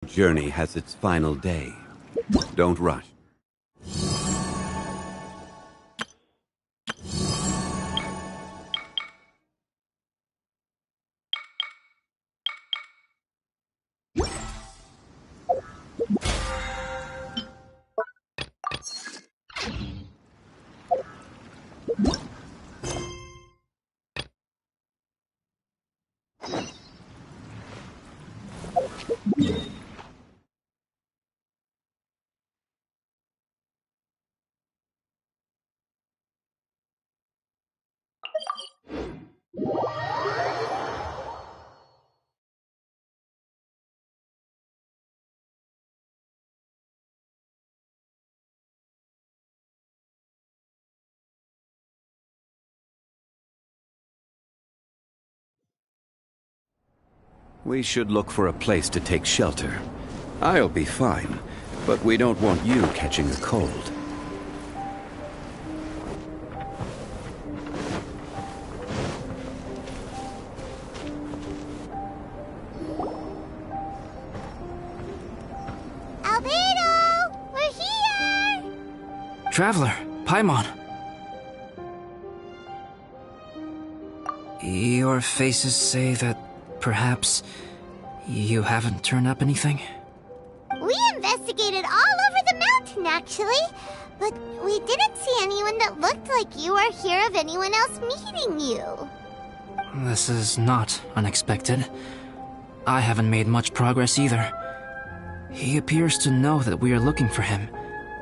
Journey has its final day. Don't rush. We should look for a place to take shelter. I'll be fine, but we don't want you catching a cold. Albedo! We're here! Traveler, Paimon. Your faces say that perhaps you haven't turned up anything? We investigated all over the mountain, actually. But we didn't see anyone that looked like you or hear of anyone else meeting you. This is not unexpected. I haven't made much progress either. He appears to know that we are looking for him,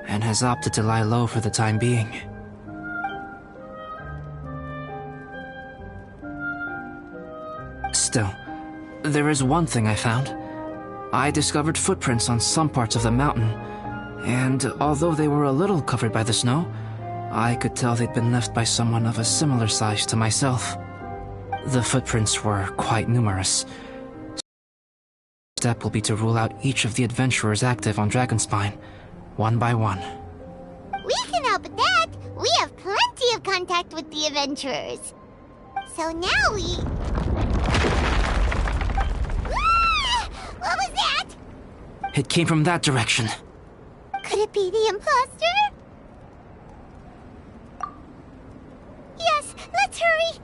and has opted to lie low for the time being. Still, there is one thing I found. I discovered footprints on some parts of the mountain, and although they were a little covered by the snow, I could tell they'd been left by someone of a similar size to myself. The footprints were quite numerous. Step will be to rule out each of the adventurers active on Dragonspine, one by one. We can help with that. We have plenty of contact with the adventurers. So now we... Ah! What was that? It came from that direction. Could it be the imposter? Yes, let's hurry.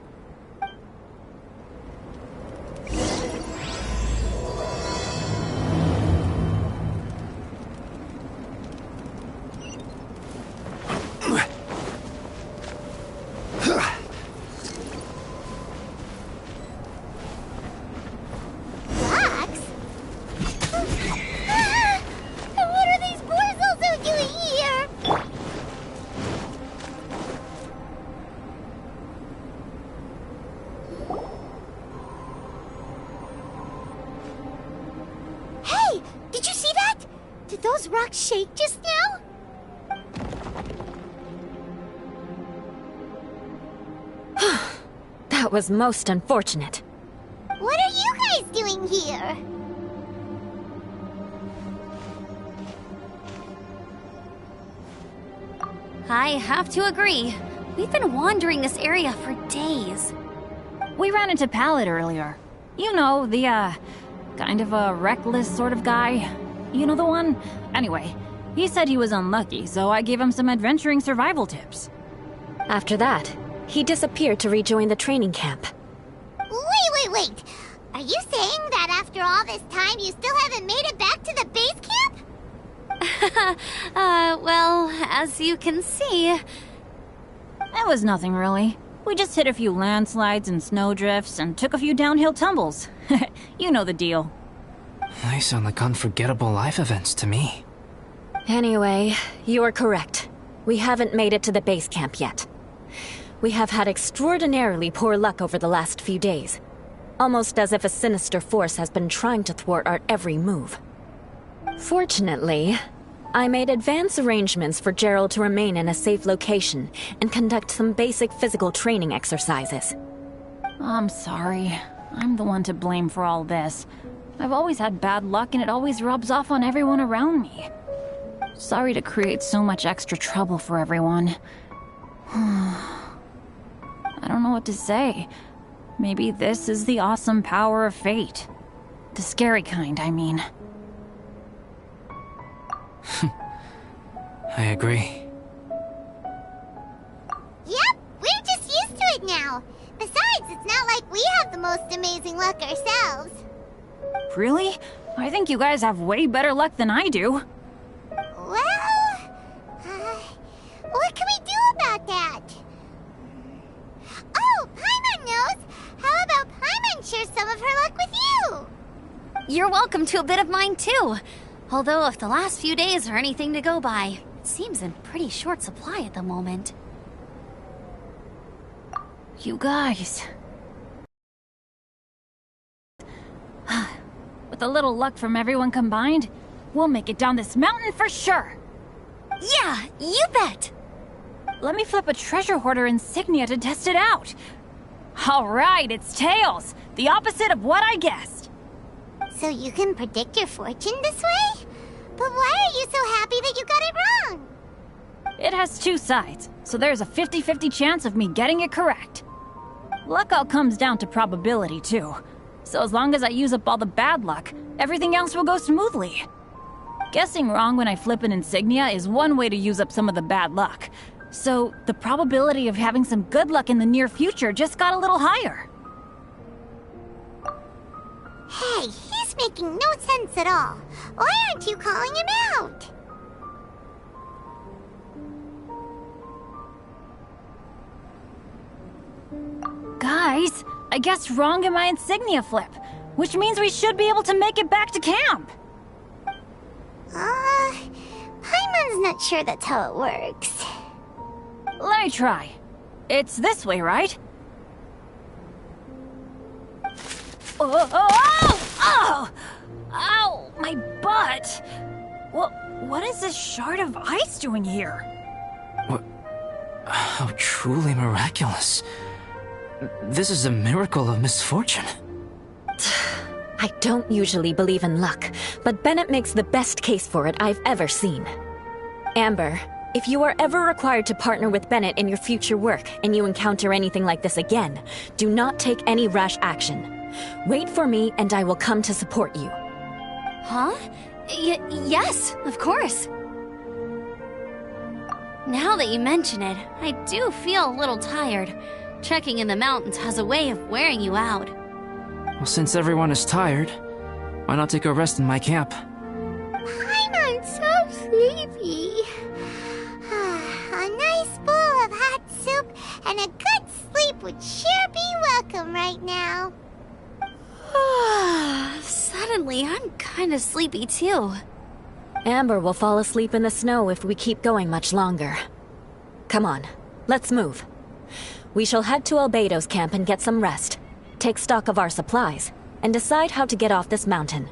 Shake just now? That was most unfortunate. What are you guys doing here? I have to agree. We've been wandering this area for days. We ran into Pallet earlier. You know, the, kind of a reckless sort of guy. You know the one? Anyway, he said he was unlucky, so I gave him some adventuring survival tips. After that, he disappeared to rejoin the training camp. Wait. Are you saying that after all this time you still haven't made it back to the base camp? Well, as you can see... It was nothing really. We just hit a few landslides and snowdrifts and took a few downhill tumbles. You know the deal. They sound like unforgettable life events to me. Anyway, you're correct. We haven't made it to the base camp yet. We have had extraordinarily poor luck over the last few days. Almost as if a sinister force has been trying to thwart our every move. Fortunately, I made advance arrangements for Gerald to remain in a safe location and conduct some basic physical training exercises. I'm sorry. I'm the one to blame for all this. I've always had bad luck and it always rubs off on everyone around me. Sorry to create so much extra trouble for everyone. I don't know what to say. Maybe this is the awesome power of fate. The scary kind, I mean. I agree. Yep, we're just used to it now. Besides, it's not like we have the most amazing luck ourselves. Really? I think you guys have way better luck than I do. Well, what can we do about that? Oh, Paimon knows! How about Paimon share some of her luck with you? You're welcome to a bit of mine too. Although if the last few days are anything to go by, it seems in pretty short supply at the moment. You guys... With a little luck from everyone combined, we'll make it down this mountain for sure! Yeah, you bet! Let me flip a treasure hoarder insignia to test it out. Alright, it's tails! The opposite of what I guessed! So you can predict your fortune this way? But why are you so happy that you got it wrong? It has two sides, so there's a 50-50 chance of me getting it correct. Luck all comes down to probability, too. So as long as I use up all the bad luck, everything else will go smoothly. Guessing wrong when I flip an insignia is one way to use up some of the bad luck. So the probability of having some good luck in the near future just got a little higher. Hey, he's making no sense at all. Why aren't you calling him out? Guys, I guessed wrong in my insignia flip, which means we should be able to make it back to camp. Paimon's not sure that's how it works. Let me try. It's this way, right? Oh! Ow! My butt! What is this shard of ice doing here? What? How truly miraculous. This is a miracle of misfortune. I don't usually believe in luck, but Bennett makes the best case for it I've ever seen. Amber, if you are ever required to partner with Bennett in your future work and you encounter anything like this again, do not take any rash action. Wait for me and I will come to support you. Huh? Yes, of course. Now that you mention it, I do feel a little tired. Trekking in the mountains has a way of wearing you out. Well, since everyone is tired, why not take a rest in my camp? Paimon's so sleepy. A nice bowl of hot soup and a good sleep would sure be welcome right now. Suddenly, I'm kind of sleepy too. Amber will fall asleep in the snow if we keep going much longer. Come on, let's move. We shall head to Albedo's camp and get some rest, take stock of our supplies, and decide how to get off this mountain.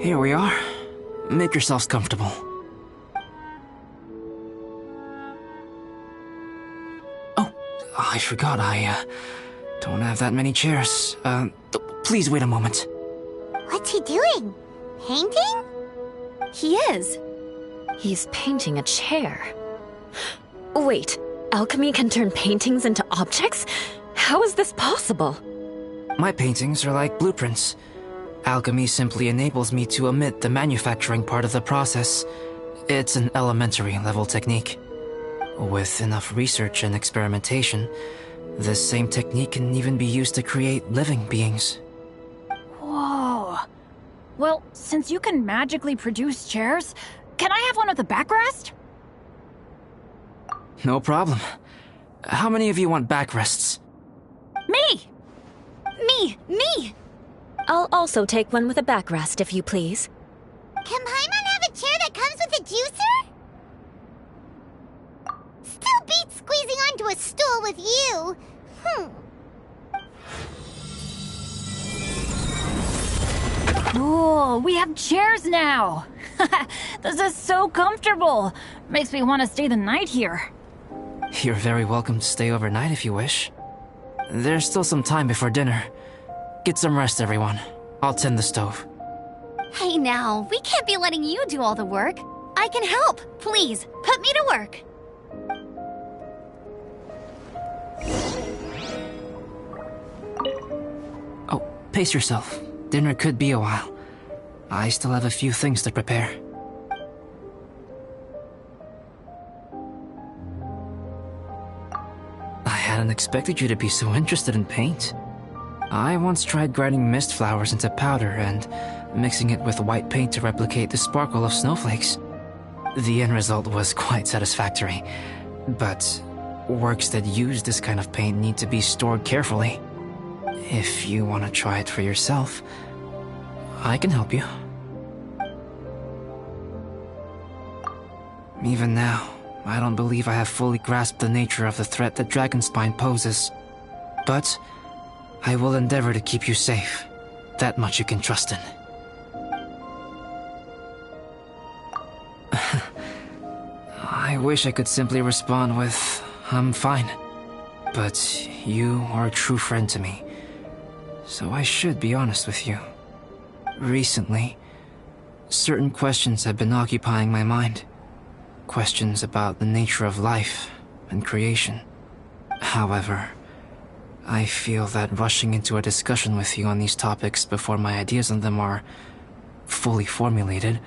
Here we are. Make yourselves comfortable. Oh, I forgot I don't have that many chairs. Please wait a moment. What's he doing? Painting? He is. He's painting a chair. Wait, alchemy can turn paintings into objects? How is this possible? My paintings are like blueprints. Alchemy simply enables me to omit the manufacturing part of the process. It's an elementary level technique. With enough research and experimentation, this same technique can even be used to create living beings. Whoa. Well, since you can magically produce chairs, can I have one with a backrest? No problem. How many of you want backrests? Me! Me! I'll also take one with a backrest, if you please. Can Paimon have a chair that comes with a juicer? Still beats squeezing onto a stool with you. Cool, we have chairs now! This is so comfortable! Makes me want to stay the night here. You're very welcome to stay overnight if you wish. There's still some time before dinner. Get some rest, everyone. I'll tend the stove. Hey now, we can't be letting you do all the work. I can help. Please, put me to work. Oh, pace yourself. Dinner could be a while. I still have a few things to prepare. I hadn't expected you to be so interested in paint. I once tried grinding mist flowers into powder and mixing it with white paint to replicate the sparkle of snowflakes. The end result was quite satisfactory, but works that use this kind of paint need to be stored carefully. If you want to try it for yourself, I can help you. Even now, I don't believe I have fully grasped the nature of the threat that Dragonspine poses. But I will endeavor to keep you safe. That much you can trust in. I wish I could simply respond with, I'm fine. But you are a true friend to me, so I should be honest with you. Recently, certain questions have been occupying my mind. Questions about the nature of life and creation. However, I feel that rushing into a discussion with you on these topics before my ideas on them are fully formulated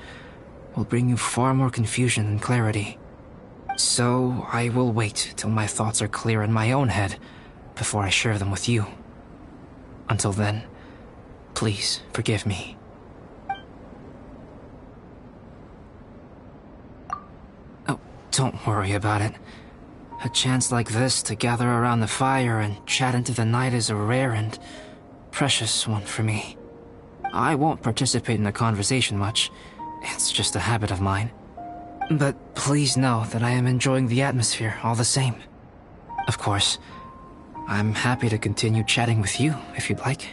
will bring you far more confusion than clarity. So I will wait till my thoughts are clear in my own head before I share them with you. Until then, please forgive me. Oh, don't worry about it. A chance like this to gather around the fire and chat into the night is a rare and precious one for me. I won't participate in the conversation much. It's just a habit of mine. But please know that I am enjoying the atmosphere all the same. Of course, I'm happy to continue chatting with you if you'd like.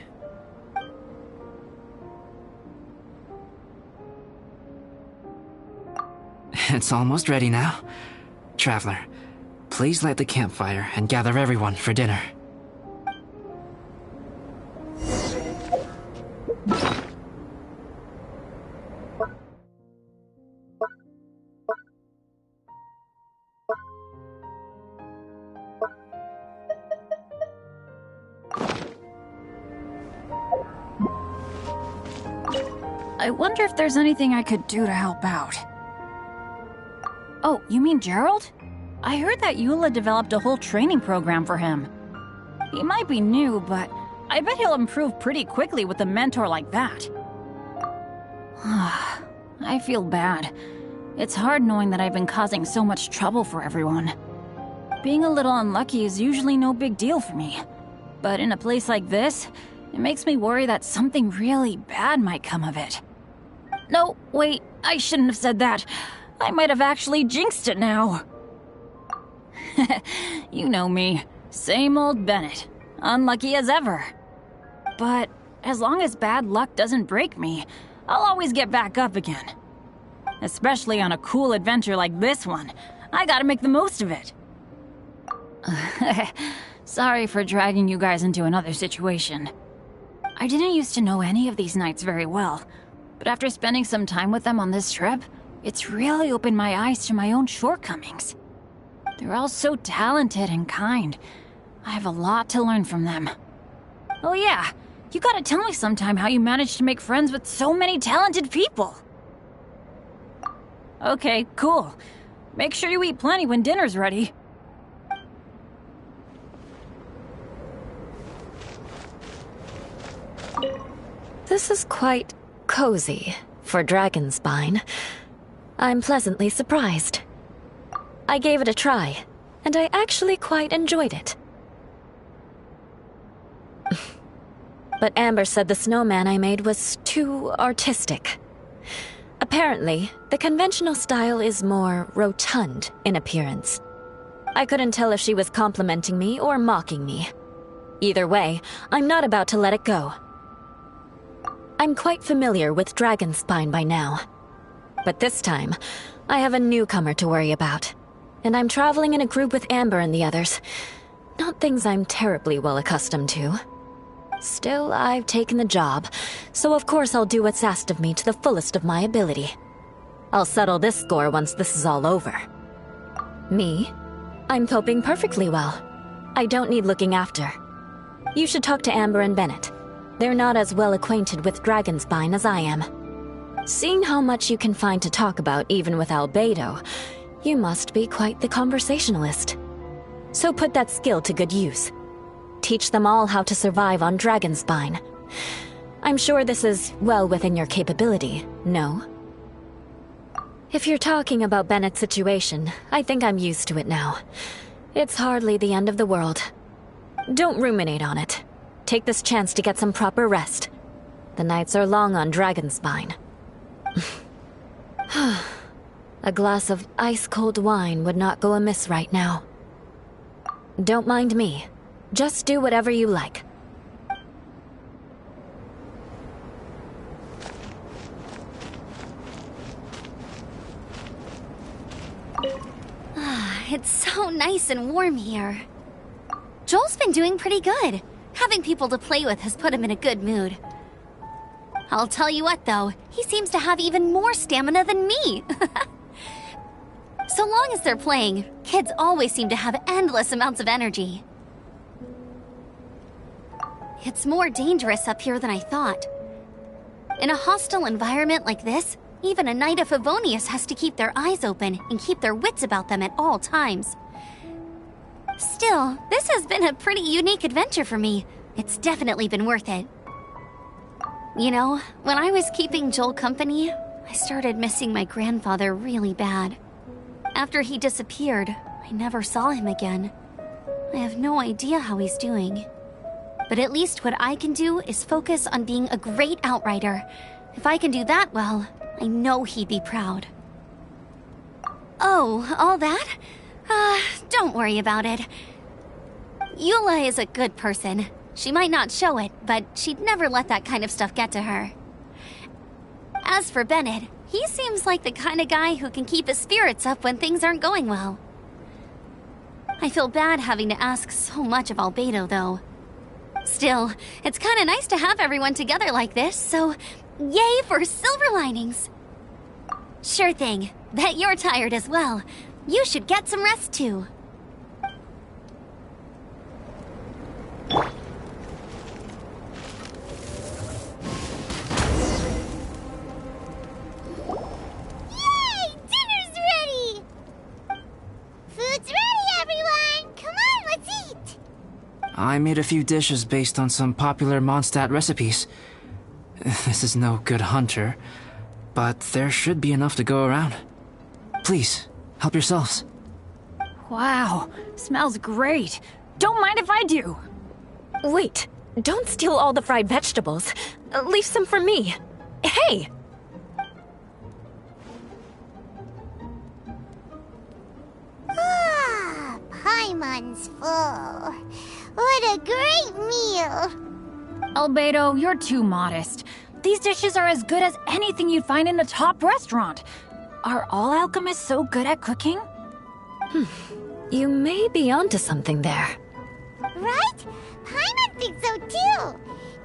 It's almost ready now. Traveler, please light the campfire and gather everyone for dinner. I wonder if there's anything I could do to help out. Oh, you mean Gerald? I heard that Eula developed a whole training program for him. He might be new, but I bet he'll improve pretty quickly with a mentor like that. I feel bad. It's hard knowing that I've been causing so much trouble for everyone. Being a little unlucky is usually no big deal for me. But in a place like this, it makes me worry that something really bad might come of it. No, wait, I shouldn't have said that. I might have actually jinxed it now. You know me. Same old Bennett. Unlucky as ever. But as long as bad luck doesn't break me, I'll always get back up again. Especially on a cool adventure like this one. I gotta make the most of it. Sorry for dragging you guys into another situation. I didn't used to know any of these knights very well, but after spending some time with them on this trip, it's really opened my eyes to my own shortcomings. They're all so talented and kind. I have a lot to learn from them. Oh yeah, you gotta tell me sometime how you managed to make friends with so many talented people. Okay, cool. Make sure you eat plenty when dinner's ready. This is quite cozy for Dragonspine. I'm pleasantly surprised. I gave it a try, and I actually quite enjoyed it. But Amber said the snowman I made was too artistic. Apparently, the conventional style is more rotund in appearance. I couldn't tell if she was complimenting me or mocking me. Either way, I'm not about to let it go. I'm quite familiar with Dragonspine by now. But this time, I have a newcomer to worry about. And I'm traveling in a group with Amber and the others. Not things I'm terribly well accustomed to. Still, I've taken the job, so of course I'll do what's asked of me to the fullest of my ability. I'll settle this score once this is all over. Me? I'm coping perfectly well. I don't need looking after. You should talk to Amber and Bennett. They're not as well acquainted with Dragonspine as I am. Seeing how much you can find to talk about even with Albedo, you must be quite the conversationalist. So put that skill to good use. Teach them all how to survive on Dragonspine. I'm sure this is well within your capability, no? If you're talking about Bennett's situation, I think I'm used to it now. It's hardly the end of the world. Don't ruminate on it. Take this chance to get some proper rest. The nights are long on Dragonspine. A glass of ice-cold wine would not go amiss right now. Don't mind me. Just do whatever you like. It's so nice and warm here. Joel's been doing pretty good. Having people to play with has put him in a good mood. I'll tell you what, though, he seems to have even more stamina than me. So long as they're playing, kids always seem to have endless amounts of energy. It's more dangerous up here than I thought. In a hostile environment like this, even a Knight of Favonius has to keep their eyes open and keep their wits about them at all times. Still, this has been a pretty unique adventure for me. It's definitely been worth it. You know, when I was keeping Joel company, I started missing my grandfather really bad. After he disappeared, I never saw him again. I have no idea how he's doing. But at least what I can do is focus on being a great outrider. If I can do that well, I know he'd be proud. Oh, all that? Don't worry about it. Eula is a good person. She might not show it, but she'd never let that kind of stuff get to her. As for Bennett, he seems like the kind of guy who can keep his spirits up when things aren't going well. I feel bad having to ask so much of Albedo, though. Still, it's kind of nice to have everyone together like this, so yay for silver linings! Sure thing. Bet you're tired as well. You should get some rest too. Yay! Dinner's ready! Food's ready, everyone! Come on, let's eat! I made a few dishes based on some popular Mondstadt recipes. This is no good hunter, but there should be enough to go around. Please, help yourselves. Wow, smells great. Don't mind if I do. Wait, don't steal all the fried vegetables. Leave some for me. Hey! Ah, Paimon's full. What a great meal! Albedo, you're too modest. These dishes are as good as anything you'd find in a top restaurant. Are all alchemists so good at cooking? You may be onto something there. Right? Paimon thinks so too.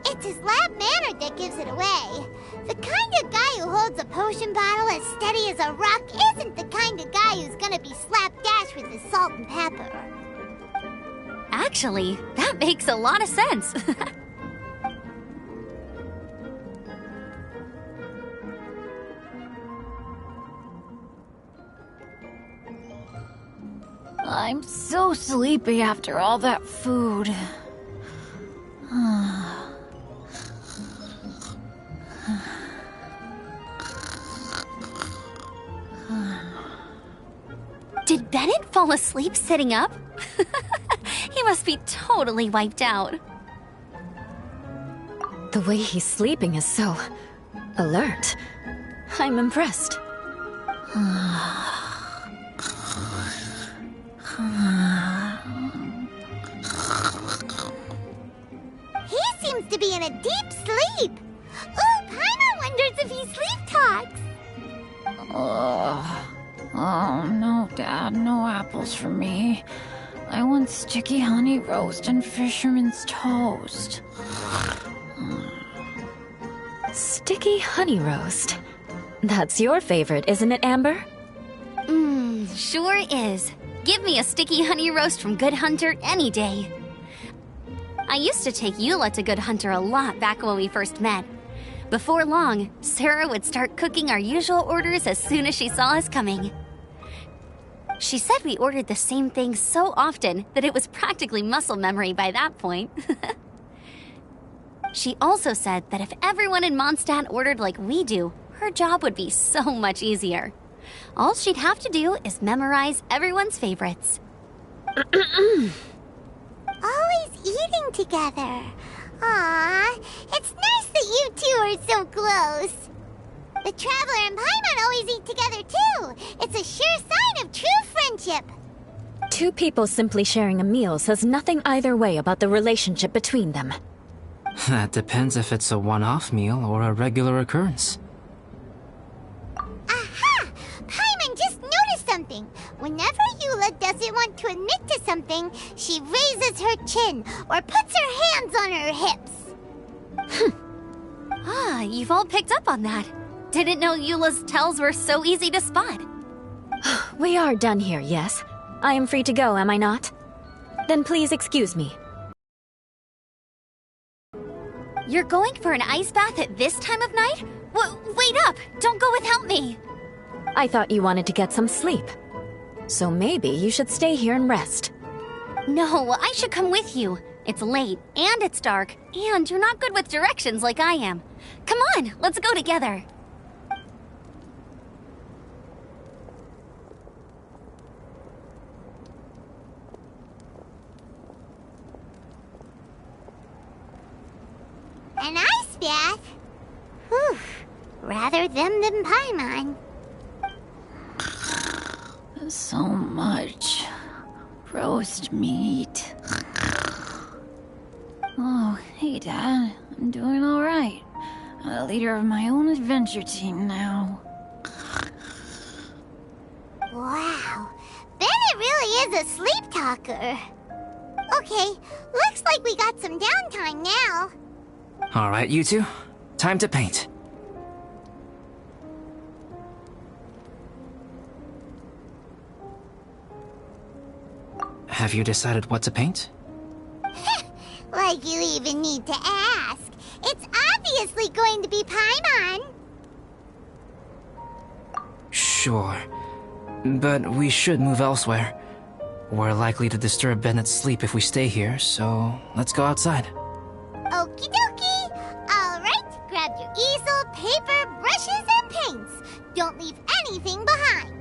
It's his lab manner that gives it away. The kind of guy who holds a potion bottle as steady as a rock isn't the kind of guy who's gonna be slapdash with his salt and pepper. Actually, that makes a lot of sense. I'm so sleepy after all that food. Did Bennett fall asleep sitting up? He must be totally wiped out. The way he's sleeping is so alert. I'm impressed. He seems to be in a deep sleep. Ooh, Oh, no, Dad, no apples for me. I want sticky honey roast and fisherman's toast. Sticky honey roast. That's your favorite, isn't it, Amber? Sure is. Give me a sticky honey roast from Good Hunter any day. I used to take Eula to Good Hunter a lot back when we first met. Before long, Sarah would start cooking our usual orders as soon as she saw us coming. She said we ordered the same thing so often that it was practically muscle memory by that point. She also said that if everyone in Mondstadt ordered like we do, her job would be so much easier. All she'd have to do is memorize everyone's favorites. Always eating together. Aww, it's nice that you two are so close. The Traveler and Paimon always eat together too. It's a sure sign of true friendship. Two people simply sharing a meal says nothing either way about the relationship between them. That depends if it's a one-off meal or a regular occurrence. Aha! Paimon just noticed something. Whenever Eula doesn't want to admit to something, she raises her chin or puts her hands on her hips. You've all picked up on that. Didn't know Eula's tells were so easy to spot. We are done here, yes? I am free to go, am I not? Then please excuse me. You're going for an ice bath at this time of night? Wait up! Don't go without me! I thought you wanted to get some sleep. So maybe you should stay here and rest. No, I should come with you. It's late, and it's dark, and you're not good with directions like I am. Come on, let's go together. An ice bath? Whew. Rather them than Paimon. So much roast meat. Oh, hey, Dad. I'm doing all right. I'm the leader of my own adventure team now. Wow. Bennett really is a sleep talker. Okay, looks like we got some downtime now. All right, you two. Time to paint. Have you decided what to paint? Like you even need to ask. It's obviously going to be Paimon. Sure. But we should move elsewhere. We're likely to disturb Bennett's sleep if we stay here, so let's go outside. Okie dokie. All right, grab your easel, paper, brushes, and paints. Don't leave anything behind.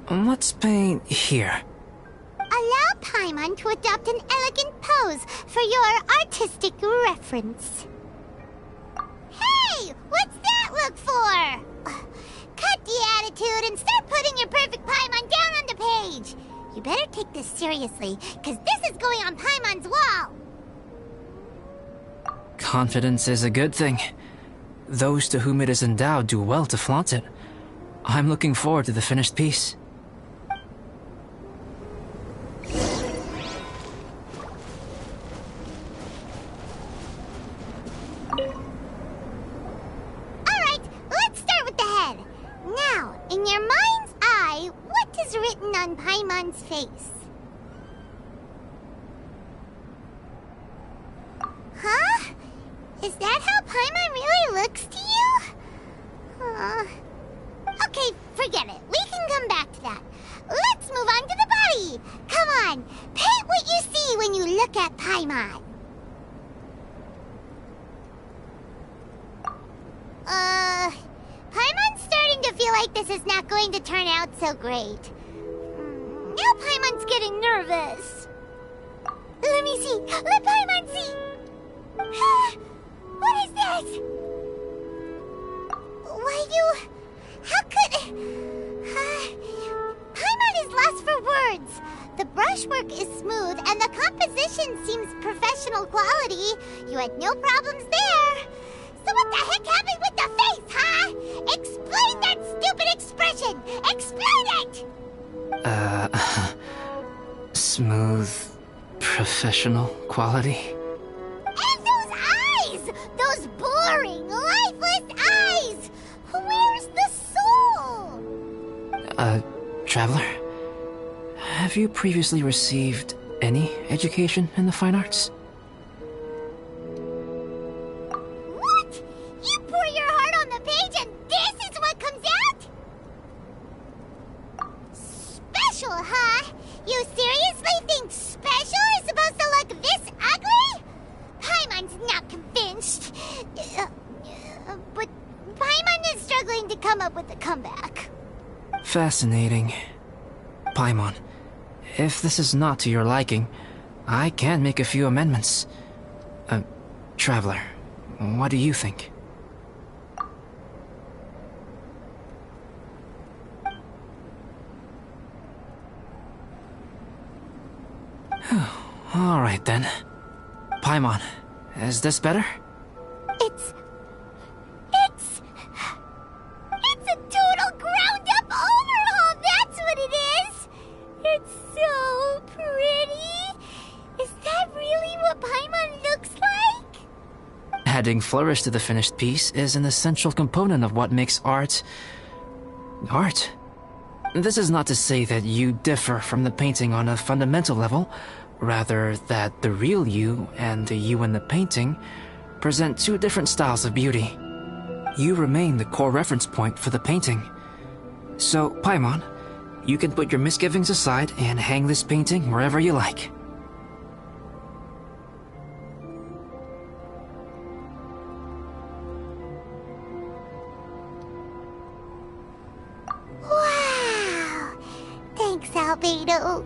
Let's paint here. Allow Paimon to adopt an elegant pose for your artistic reference. Hey! What's that look for? Cut the attitude and start putting your perfect Paimon down on the page. You better take this seriously, because this is going on Paimon's wall. Confidence is a good thing. Those to whom it is endowed do well to flaunt it. I'm looking forward to the finished piece. Alright, let's start with the head. Now, in your mind's eye, what is written on Paimon's face? Huh? Is that how Paimon really looks to you? Okay, forget it. We can come back to that. Let's move on to the body. Come on, paint what you see when you look at Paimon. Paimon's starting to feel like this is not going to turn out so great. Now Paimon's getting nervous. Let me me see! Let Paimon see! What is this? Why you... How could... Paimon is lost for words. The brushwork is smooth and the composition seems professional quality. You had no problems there. So what the heck happened with the face, huh? Explain that stupid expression! Explain it! Smooth, professional quality? And those eyes! Those boring, lifeless eyes! Where's the soul? Traveler? Have you previously received any education in the fine arts? What? You pour your heart on the page and this is what comes out? Special, huh? You seriously think special is supposed to look this ugly? Paimon's not convinced. But Paimon is struggling to come up with a comeback. Fascinating. Paimon, if this is not to your liking, I can make a few amendments. Traveler, what do you think? All right then. Paimon, is this better? It's a total ground-up overhaul, that's what it is! It's so pretty! Is that really what Paimon looks like? Adding flourish to the finished piece is an essential component of what makes art... art. This is not to say that you differ from the painting on a fundamental level, rather that the real you and the you in the painting present two different styles of beauty. You remain the core reference point for the painting. So, Paimon, you can put your misgivings aside and hang this painting wherever you like. Wow! Thanks, Albedo.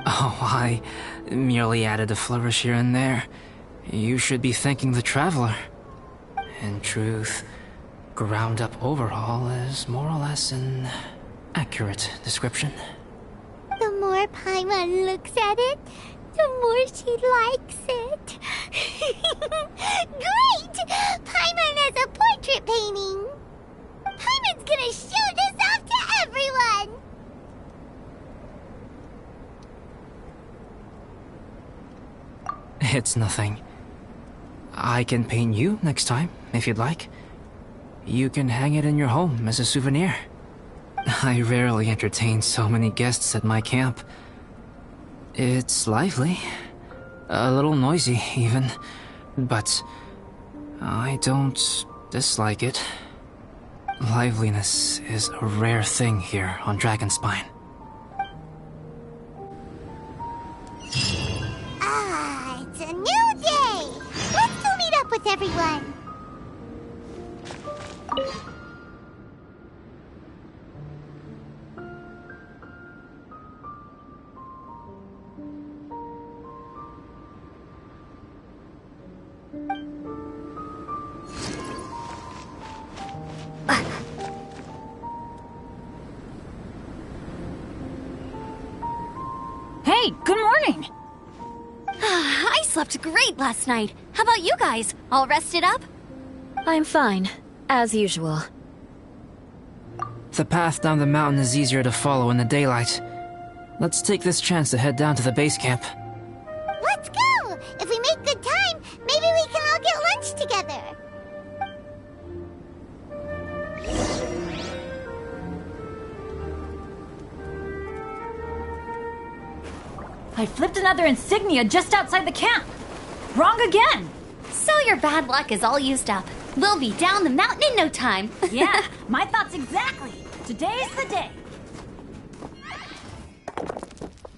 Oh, I merely added a flourish here and there. You should be thanking the Traveler. In truth, ground-up overhaul is more or less an accurate description. The more Paimon looks at it, the more she likes it. Great! Paimon has a portrait painting. Paimon's gonna show this off to everyone. It's nothing. I can paint you next time, if you'd like. You can hang it in your home as a souvenir. I rarely entertain so many guests at my camp. It's lively. A little noisy, even. But I don't dislike it. Liveliness is a rare thing here on Dragonspine. It's a new day. Let's go meet up with everyone. Hey, good morning! I slept great last night. How about you guys? All rested up? I'm fine, as usual. The path down the mountain is easier to follow in the daylight. Let's take this chance to head down to the base camp. Let's go! If we make good time, maybe we can all get lunch together. I flipped another insignia just outside the camp. Wrong again. So your bad luck is all used up. We'll be down the mountain in no time. Yeah, my thoughts exactly. Today's the day.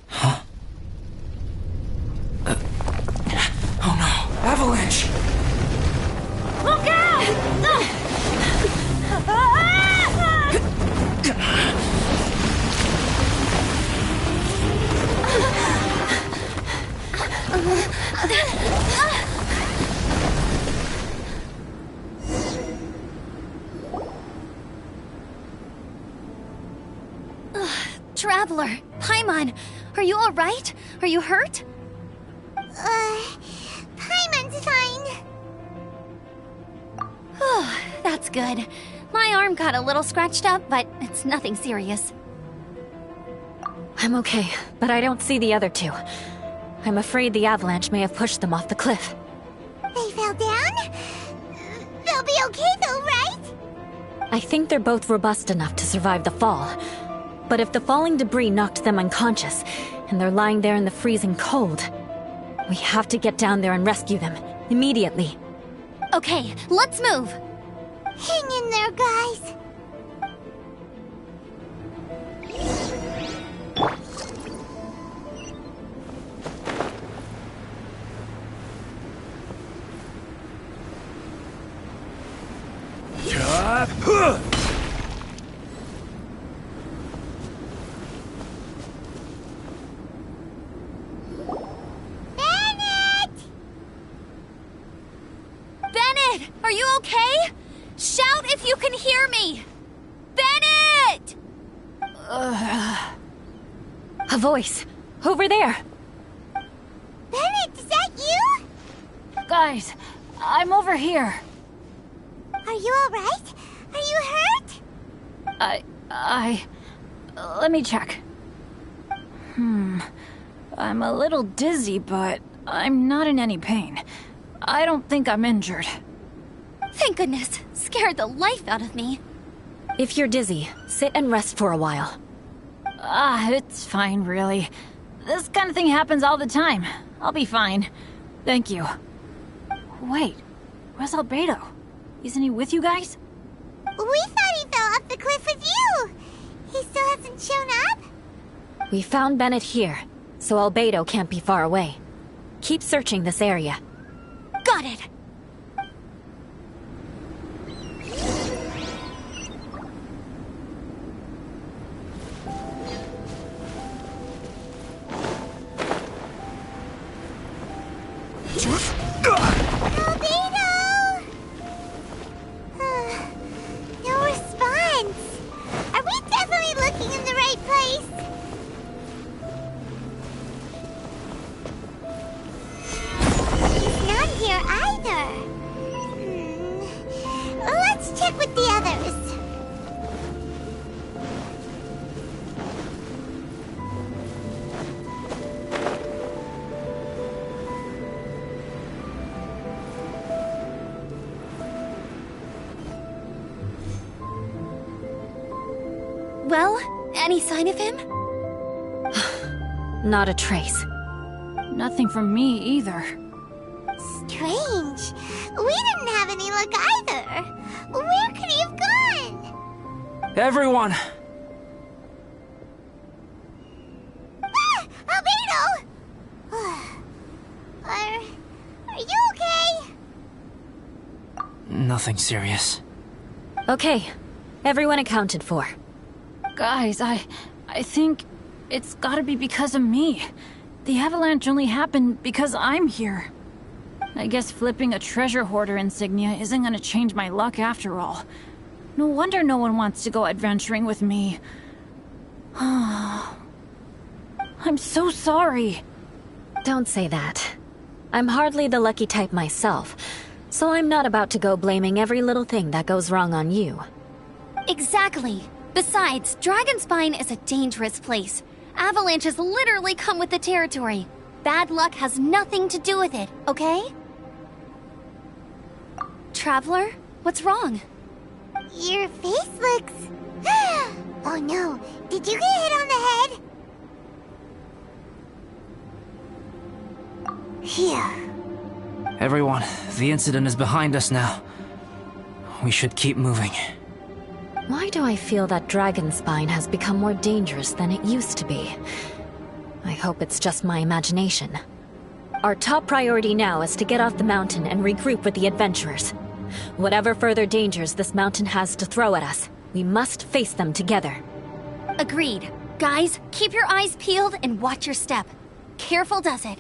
Huh? Oh no! Avalanche! Look out! Traveler, Paimon, are you alright? Are you hurt? Paimon's fine. That's good. My arm got a little scratched up, but it's nothing serious. I'm okay, but I don't see the other two. I'm afraid the avalanche may have pushed them off the cliff. They fell down? They'll be okay though, right? I think they're both robust enough to survive the fall. But if the falling debris knocked them unconscious, and they're lying there in the freezing cold, we have to get down there and rescue them, immediately. Okay, let's move! Hang in there, guys. Bennett! Are you okay? Shout if you can hear me! Bennett! A voice! Over there! Bennett, is that you? Guys, I'm over here. Are you alright? Are you hurt? Let me check. I'm a little dizzy, but I'm not in any pain. I don't think I'm injured. Thank goodness. Scared the life out of me. If you're dizzy, sit and rest for a while. It's fine, really. This kind of thing happens all the time. I'll be fine. Thank you. Wait, where's Albedo? Isn't he with you guys? We thought he fell off the cliff with you. He still hasn't shown up? We found Bennett here, so Albedo can't be far away. Keep searching this area. Got it! Albedo! No response. Are we definitely looking in the right place? He's not here either. Let's check with the others. Well, any sign of him? Not a trace. Nothing from me either. Strange. We didn't have any luck either. Where could he have gone? Everyone! Ah! Albedo! Are you okay? Nothing serious. Okay, everyone accounted for. Guys, I think it's gotta be because of me. The avalanche only happened because I'm here. I guess flipping a treasure hoarder insignia isn't gonna change my luck after all. No wonder no one wants to go adventuring with me. I'm so sorry. Don't say that. I'm hardly the lucky type myself, so I'm not about to go blaming every little thing that goes wrong on you. Exactly. Besides, Dragonspine is a dangerous place. Avalanches literally come with the territory. Bad luck has nothing to do with it, okay? Traveler, what's wrong? Your face looks... Oh no, did you get hit on the head? Here. Everyone, the incident is behind us now. We should keep moving. Why do I feel that Dragonspine has become more dangerous than it used to be? I hope it's just my imagination. Our top priority now is to get off the mountain and regroup with the adventurers. Whatever further dangers this mountain has to throw at us, we must face them together. Agreed. Guys, keep your eyes peeled and watch your step. Careful does it.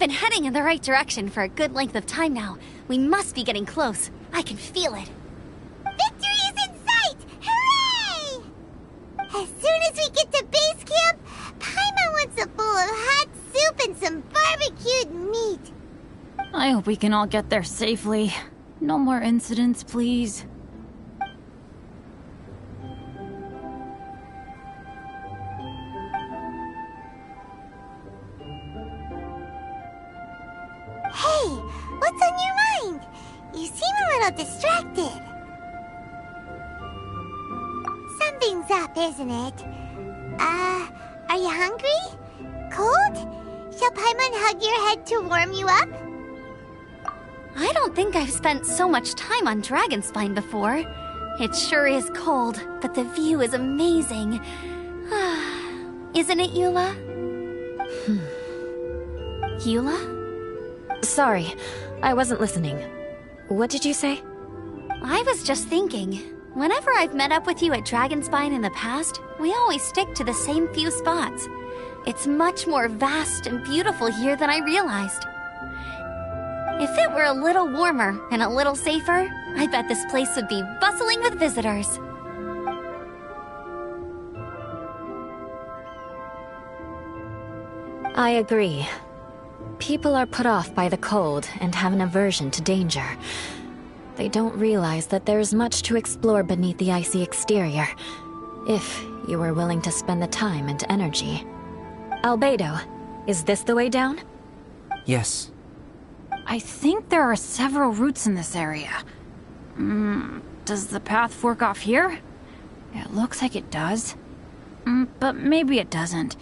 been heading in the right direction for a good length of time now. We must be getting close. I can feel it. Victory is in sight! Hooray! As soon as we get to base camp, Paimon wants a bowl of hot soup and some barbecued meat. I hope we can all get there safely. No more incidents, please. Hey, what's on your mind? You seem a little distracted. Something's up, isn't it? Are you hungry? Cold? Shall Paimon hug your head to warm you up? I don't think I've spent so much time on Dragonspine before. It sure is cold, but the view is amazing. Isn't it, Eula? Eula? Sorry, I wasn't listening. What did you say? I was just thinking. Whenever I've met up with you at Dragonspine in the past, we always stick to the same few spots. It's much more vast and beautiful here than I realized. If it were a little warmer and a little safer, I bet this place would be bustling with visitors. I agree. People are put off by the cold and have an aversion to danger. They don't realize that there's much to explore beneath the icy exterior, if you were willing to spend the time and energy. Albedo, is this the way down? Yes. I think there are several routes in this area. Does the path fork off here? It looks like it does. But maybe it doesn't.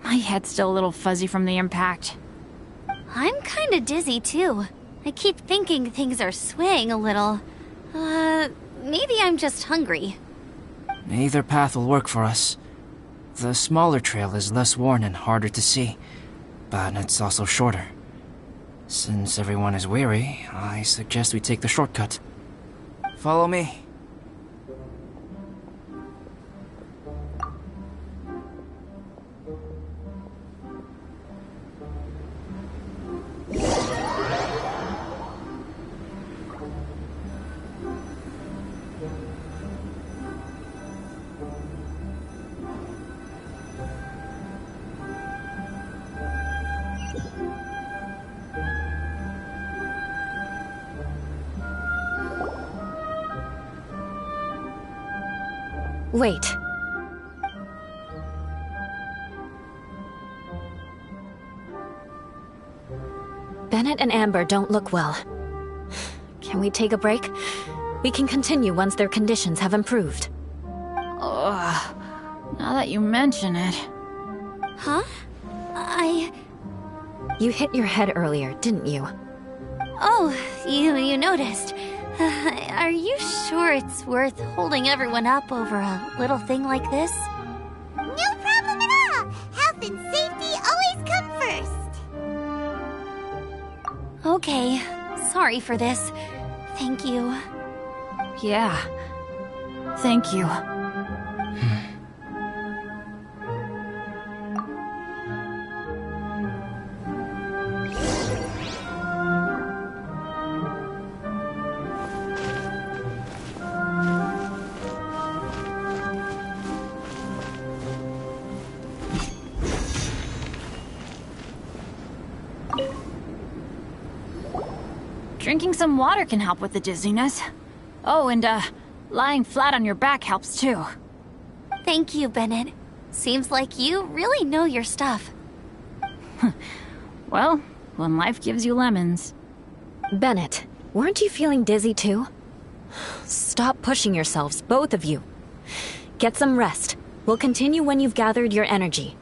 My head's still a little fuzzy from the impact. I'm kinda dizzy too. I keep thinking things are swaying a little. Maybe I'm just hungry. Either path will work for us. The smaller trail is less worn and harder to see, but it's also shorter. Since everyone is weary, I suggest we take the shortcut. Follow me. Wait. Bennett and Amber don't look well. Can we take a break? We can continue once their conditions have improved. Ugh. Now that you mention it. Huh? You hit your head earlier, didn't you? Oh, you noticed. Are you sure it's worth holding everyone up over a little thing like this? No problem at all! Health and safety always come first! Okay, sorry for this. Thank you. Yeah. Thank you. Drinking some water can help with the dizziness. Oh, and lying flat on your back helps too. Thank you, Bennett. Seems like you really know your stuff. Well, when life gives you lemons. Bennett, weren't you feeling dizzy too? Stop pushing yourselves, both of you. Get some rest. We'll continue when you've gathered your energy.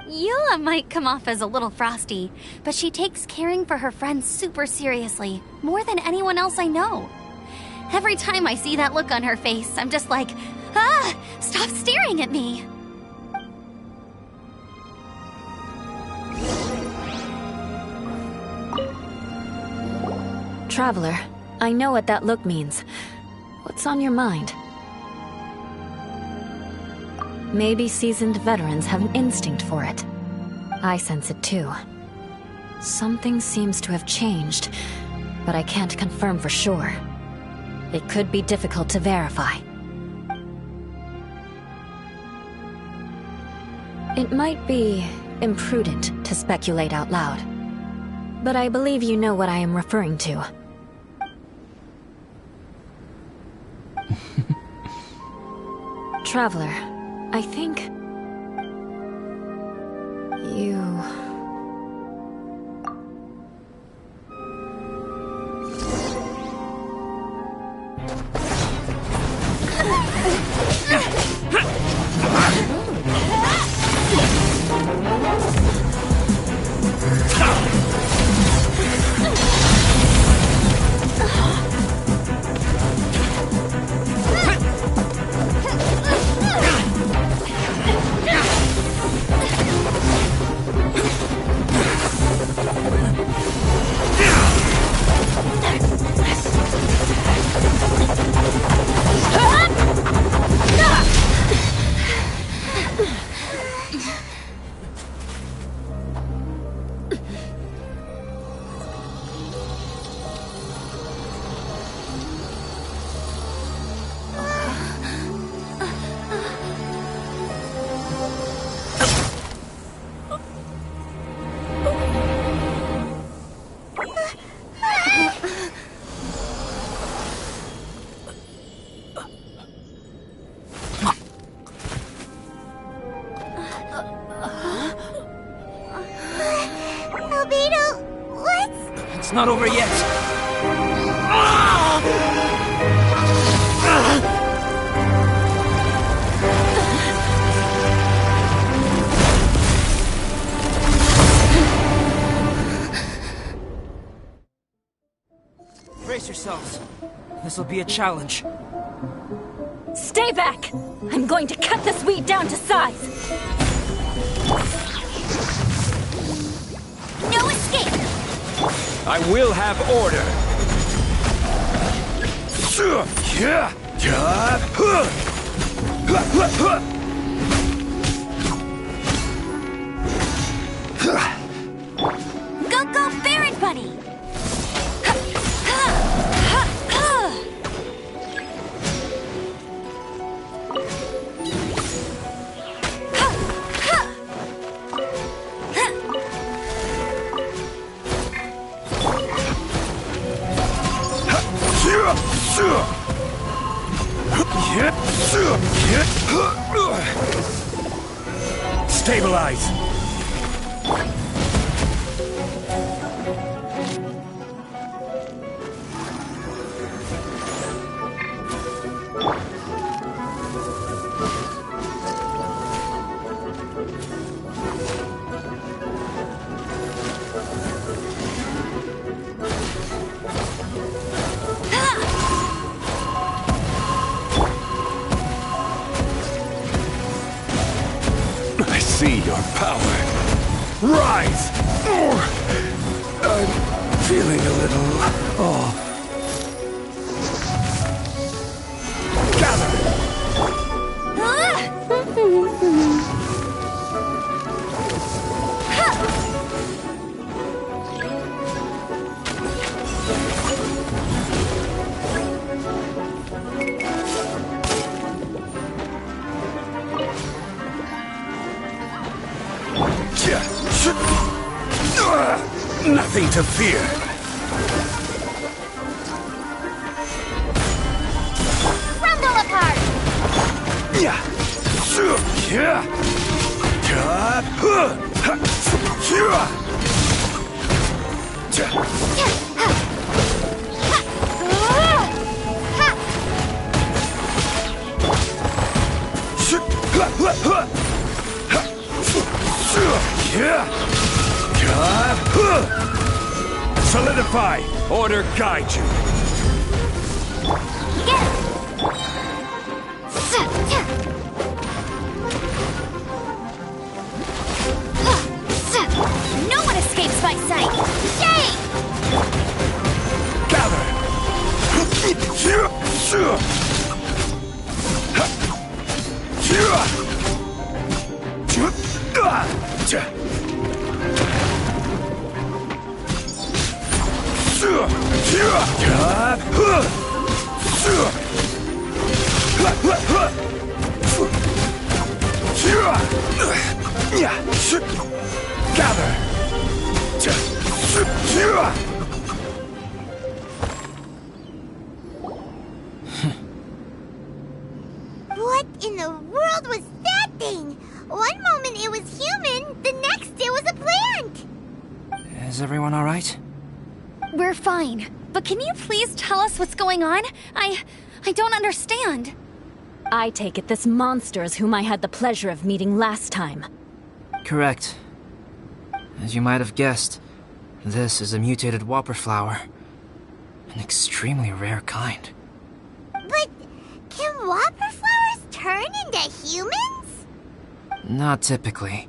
Eula might come off as a little frosty, but she takes caring for her friends super seriously, more than anyone else I know. Every time I see that look on her face, I'm just like, stop staring at me! Traveler, I know what that look means. What's on your mind? Maybe seasoned veterans have an instinct for it. I sense it too. Something seems to have changed, but I can't confirm for sure. It could be difficult to verify. It might be imprudent to speculate out loud, but I believe you know what I am referring to. Traveler, I think... you... It's not over yet. Brace yourselves. This'll be a challenge. Stay back! I'm going to cut this weed down to size! No escape! I will have order. Go, Baron Bunny! Stabilize! I see your power. Rise! I'm feeling a little off. Gather! Nothing to fear. Rumble apart! Solidify! Order guide you! No one escapes my sight! Shame! Gather! Gather! What in the world was that thing? One moment it was human, the next it was a plant! Is everyone alright? We're fine. But can you please tell us what's going on? I don't understand. I take it this monster is whom I had the pleasure of meeting last time. Correct. As you might have guessed, this is a mutated whopper flower. An extremely rare kind. But can whopper flowers turn into humans? Not typically,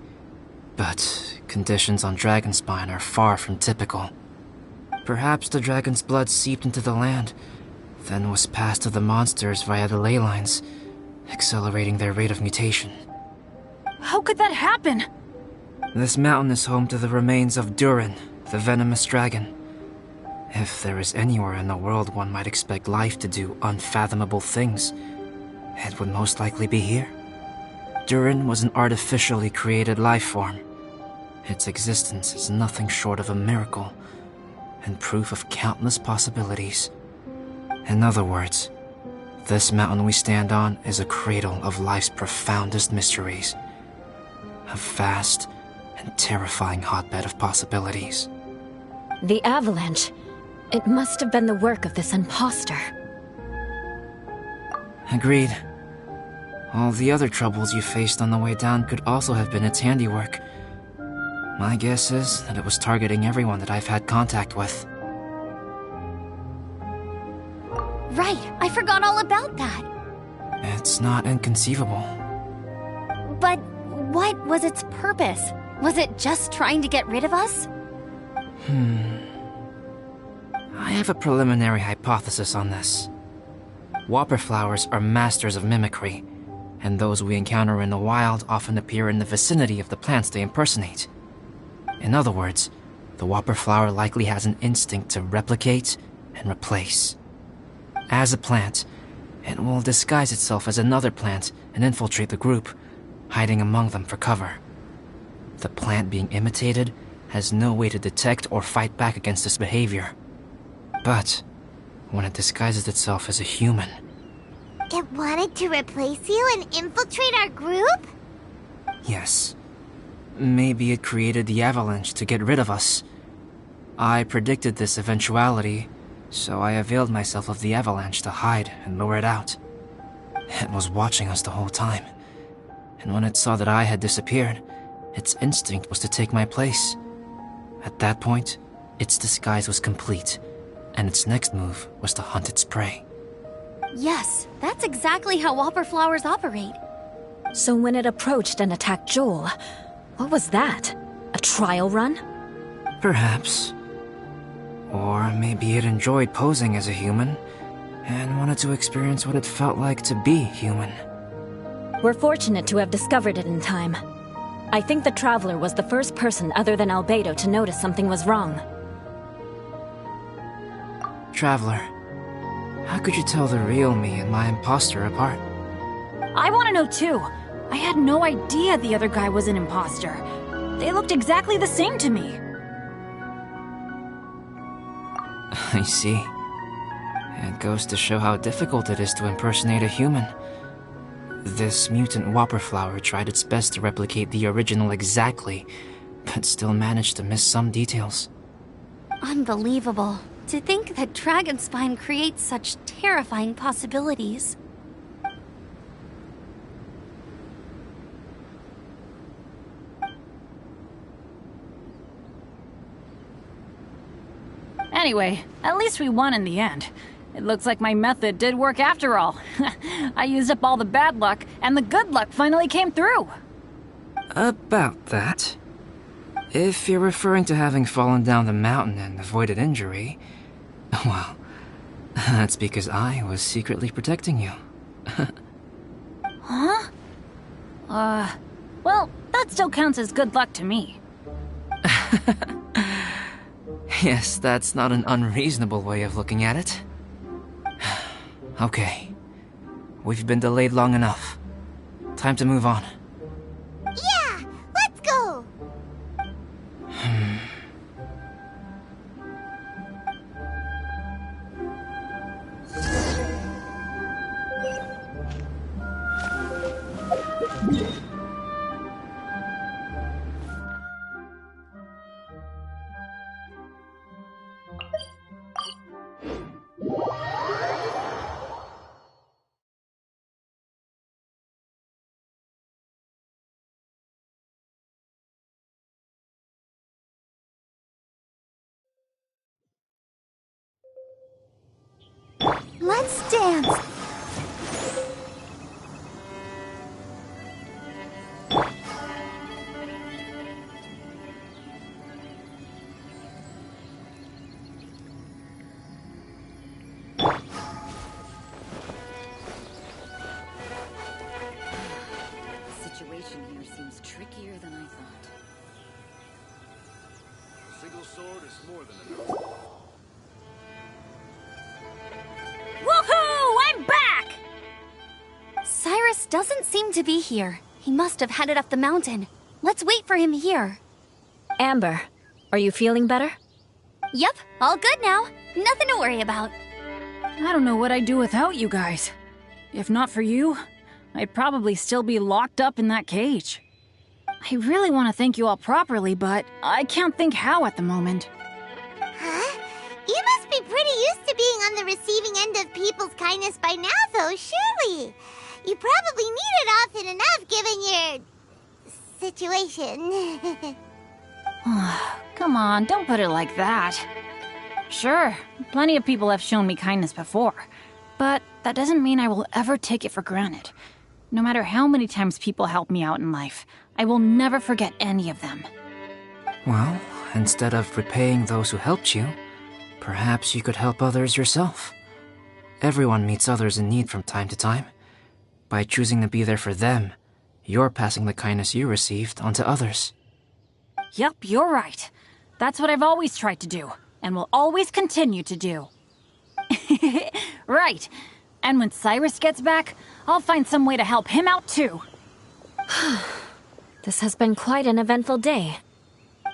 but conditions on Dragonspine are far from typical. Perhaps the dragon's blood seeped into the land, then was passed to the monsters via the ley lines, accelerating their rate of mutation. How could that happen? This mountain is home to the remains of Durin, the venomous dragon. If there is anywhere in the world one might expect life to do unfathomable things, it would most likely be here. Durin was an artificially created life form. Its existence is nothing short of a miracle, and proof of countless possibilities. In other words, this mountain we stand on is a cradle of life's profoundest mysteries. A vast and terrifying hotbed of possibilities. The avalanche. It must have been the work of this imposter. Agreed. All the other troubles you faced on the way down could also have been its handiwork. My guess is that it was targeting everyone that I've had contact with. Right, I forgot all about that. It's not inconceivable. But what was its purpose? Was it just trying to get rid of us? I have a preliminary hypothesis on this. Whopper flowers are masters of mimicry, and those we encounter in the wild often appear in the vicinity of the plants they impersonate. In other words, the whopper flower likely has an instinct to replicate and replace. As a plant, it will disguise itself as another plant and infiltrate the group, hiding among them for cover. The plant being imitated has no way to detect or fight back against this behavior. But when it disguises itself as a human... It wanted to replace you and infiltrate our group? Yes. Maybe it created the avalanche to get rid of us. I predicted this eventuality, so I availed myself of the avalanche to hide and lure it out. It was watching us the whole time, and when it saw that I had disappeared, its instinct was to take my place. At that point, its disguise was complete, and its next move was to hunt its prey. Yes, that's exactly how whopper flowers operate. So when it approached and attacked Joel, what was that? A trial run? Perhaps. Or maybe it enjoyed posing as a human, and wanted to experience what it felt like to be human. We're fortunate to have discovered it in time. I think the Traveler was the first person other than Albedo to notice something was wrong. Traveler, how could you tell the real me and my imposter apart? I want to know too. I had no idea the other guy was an imposter. They looked exactly the same to me. I see. It goes to show how difficult it is to impersonate a human. This mutant whopper flower tried its best to replicate the original exactly, but still managed to miss some details. Unbelievable. To think that Dragonspine creates such terrifying possibilities. Anyway, at least we won in the end. It looks like my method did work after all. I used up all the bad luck, and the good luck finally came through. About that. If you're referring to having fallen down the mountain and avoided injury, well, that's because I was secretly protecting you. Huh? Well, that still counts as good luck to me. Yes, that's not an unreasonable way of looking at it. Okay. We've been delayed long enough. Time to move on. Yeah, let's go! Let's dance! Situation here seems trickier than I thought. A single sword is more than enough. Woohoo! I'm back! Cyrus doesn't seem to be here. He must have headed up the mountain. Let's wait for him here. Amber, are you feeling better? Yep, all good now. Nothing to worry about. I don't know what I'd do without you guys. If not for you, I'd probably still be locked up in that cage. I really want to thank you all properly, but I can't think how at the moment. Huh? You must be pretty used to being on the receiving end of people's kindness by now, though, surely. You probably need it often enough, given your situation. Come on, don't put it like that. Sure, plenty of people have shown me kindness before, but that doesn't mean I will ever take it for granted. No matter how many times people help me out in life, I will never forget any of them. Well, instead of repaying those who helped you, perhaps you could help others yourself. Everyone meets others in need from time to time. By choosing to be there for them, you're passing the kindness you received on to others. Yep, you're right. That's what I've always tried to do, and will always continue to do. Right. And when Cyrus gets back, I'll find some way to help him out too. This has been quite an eventful day.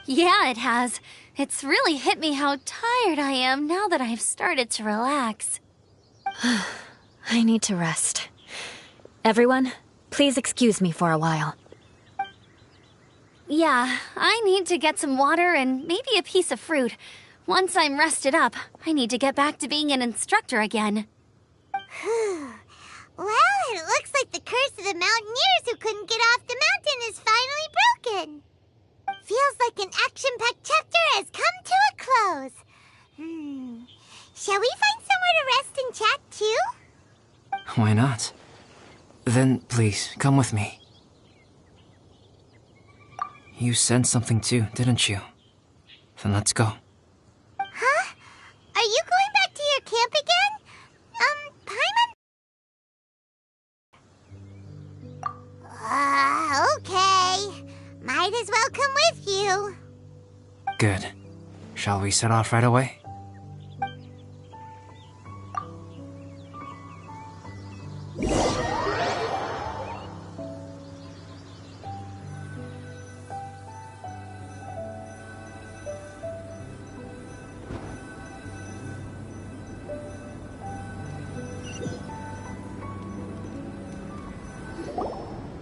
Yeah, it has. It's really hit me how tired I am now that I've started to relax. I need to rest. Everyone, please excuse me for a while. Yeah, I need to get some water and maybe a piece of fruit. Once I'm rested up, I need to get back to being an instructor again. Well, it looks like the curse of the mountaineers who couldn't get off the mountain is finally broken. Feels like an action-packed chapter has come to a close. Shall we find somewhere to rest and chat too? Why not? Then, please, come with me. You sensed something too, didn't you? Then let's go. Huh? Are you going back to your camp again? Paimon? Okay. Might as well come with you. Good. Shall we set off right away?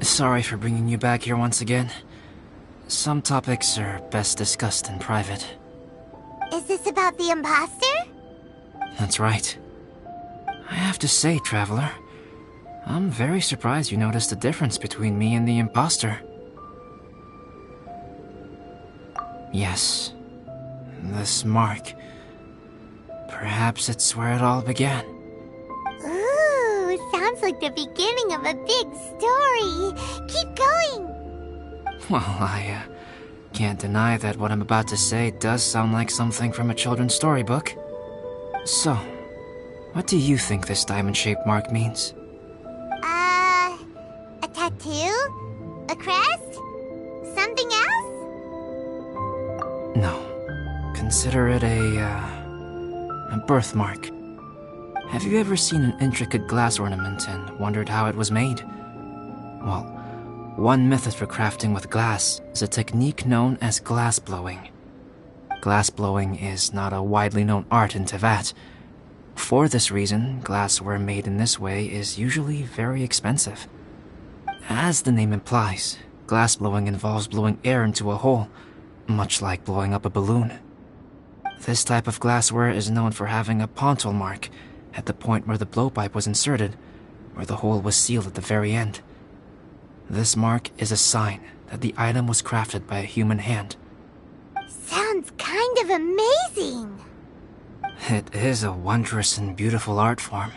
Sorry for bringing you back here once again. Some topics are best discussed in private. Is this about the imposter? That's right. I have to say, Traveler, I'm very surprised you noticed the difference between me and the imposter. Yes, this mark. Perhaps it's where it all began. Ooh, sounds like the beginning of a big story. Keep going. Well, I can't deny that what I'm about to say does sound like something from a children's storybook. So, what do you think this diamond-shaped mark means? A tattoo? A crest? Something else? No. Consider it a birthmark. Have you ever seen an intricate glass ornament and wondered how it was made? Well, one method for crafting with glass is a technique known as glass blowing. Glass blowing is not a widely known art in Teyvat. For this reason, glassware made in this way is usually very expensive. As the name implies, glass blowing involves blowing air into a hole, much like blowing up a balloon. This type of glassware is known for having a pontal mark at the point where the blowpipe was inserted, where the hole was sealed at the very end. This mark is a sign that the item was crafted by a human hand. Sounds kind of amazing. It is a wondrous and beautiful art form.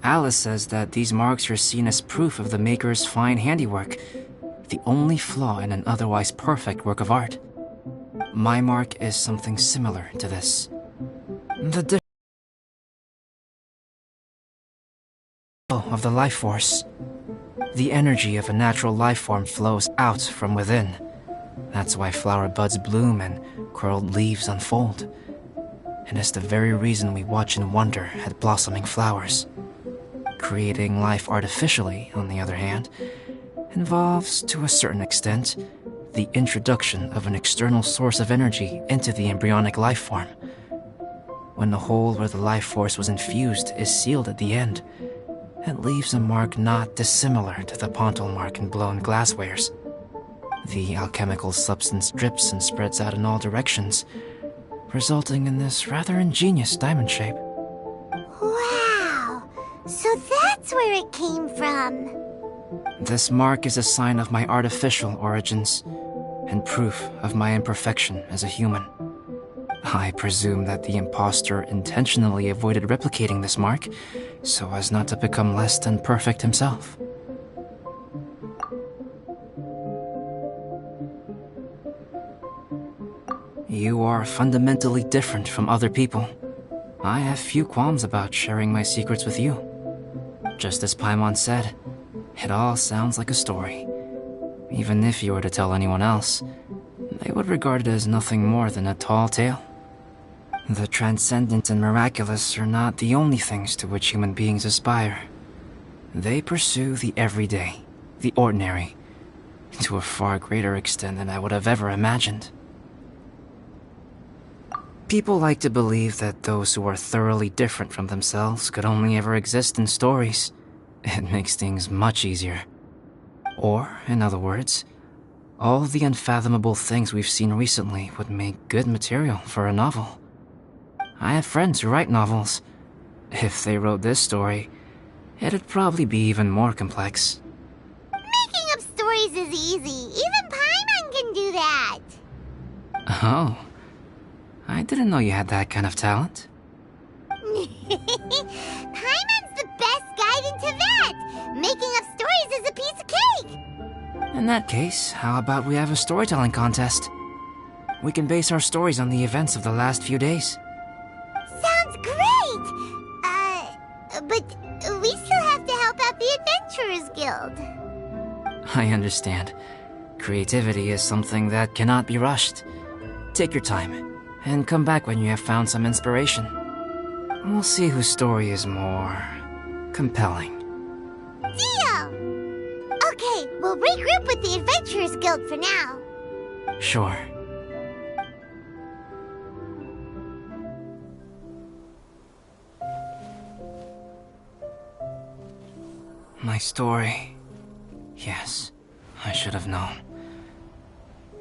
Alice says that these marks are seen as proof of the maker's fine handiwork, the only flaw in an otherwise perfect work of art. My mark is something similar to this. The of the life force. The energy of a natural life form flows out from within. That's why flower buds bloom and curled leaves unfold. And it's the very reason we watch and wonder at blossoming flowers. Creating life artificially, on the other hand, involves, to a certain extent, the introduction of an external source of energy into the embryonic life form. When the hole where the life force was infused is sealed at the end, it leaves a mark not dissimilar to the pontal mark in blown glasswares. The alchemical substance drips and spreads out in all directions, resulting in this rather ingenious diamond shape. Wow! So that's where it came from. This mark is a sign of my artificial origins, and proof of my imperfection as a human. I presume that the impostor intentionally avoided replicating this mark, so as not to become less than perfect himself. You are fundamentally different from other people. I have few qualms about sharing my secrets with you. Just as Paimon said, it all sounds like a story. Even if you were to tell anyone else, they would regard it as nothing more than a tall tale. The transcendent and miraculous are not the only things to which human beings aspire. They pursue the everyday, the ordinary, to a far greater extent than I would have ever imagined. People like to believe that those who are thoroughly different from themselves could only ever exist in stories. It makes things much easier. Or, in other words, all the unfathomable things we've seen recently would make good material for a novel. I have friends who write novels. If they wrote this story, it'd probably be even more complex. Making up stories is easy. Even Paimon can do that. Oh. I didn't know you had that kind of talent. Paimon's the best guide in Teyvat. Making up stories is a piece of cake. In that case, how about we have a storytelling contest? We can base our stories on the events of the last few days. Sounds great! But we still have to help out the Adventurers Guild. I understand. Creativity is something that cannot be rushed. Take your time, and come back when you have found some inspiration. We'll see whose story is more compelling. Deal! Okay, we'll regroup with the Adventurers Guild for now. Sure. My story. Yes, I should have known.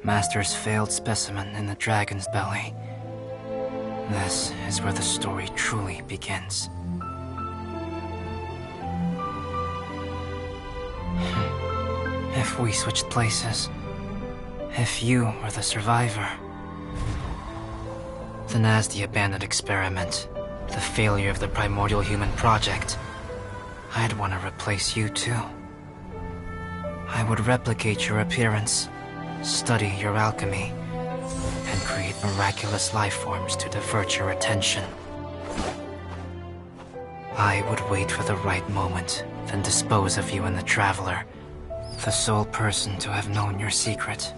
Master's failed specimen in the dragon's belly. This is where the story truly begins. If we switched places, if you were the survivor, then as the abandoned experiment, the failure of the primordial human project, I'd want to replace you too. I would replicate your appearance, study your alchemy, and create miraculous life forms to divert your attention. I would wait for the right moment, then dispose of you in the Traveler, the sole person to have known your secret.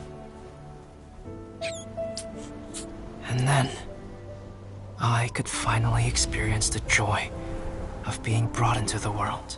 And then, I could finally experience the joy of being brought into the world.